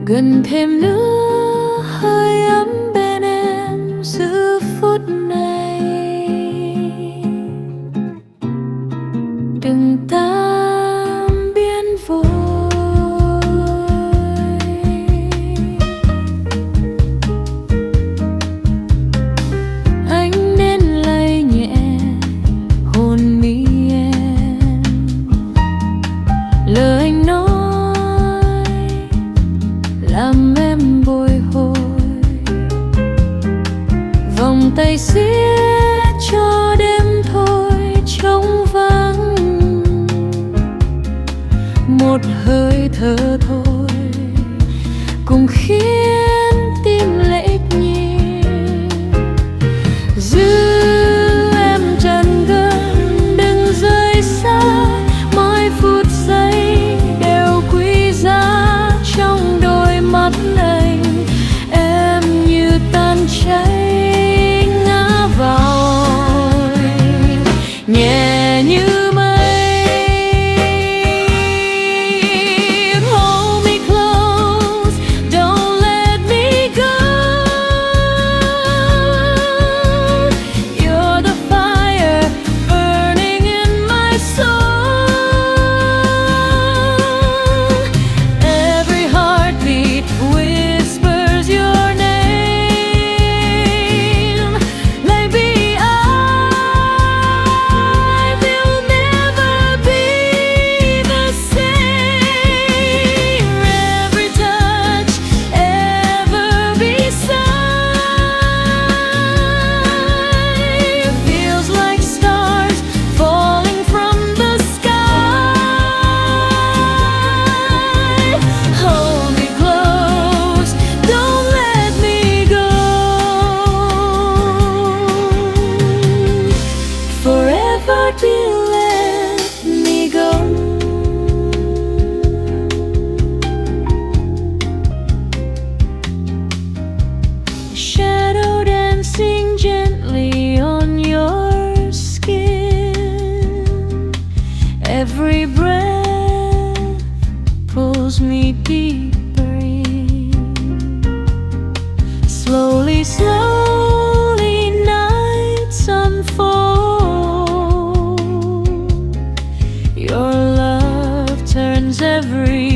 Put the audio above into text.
gần thêm nữa, hơi ấm bên em giữ phút này. Đừng tan biến vội, anh nên lay nhẹ hôn mi em. Lời anh nói làm em bồi hồi, vòng tay siết cho đêm thôi trống vắng. Một hơi thở thôi cũng khiến tim lệch nhịp. Giữ em chân gần, đừng rời xa. Mỗi phút giây đều quý giá trong đôi mắt anh. Em như tan cháy ngã vào nhẹ như every breath pulls me deeper in. Slowly, slowly nights unfold. Your love turns every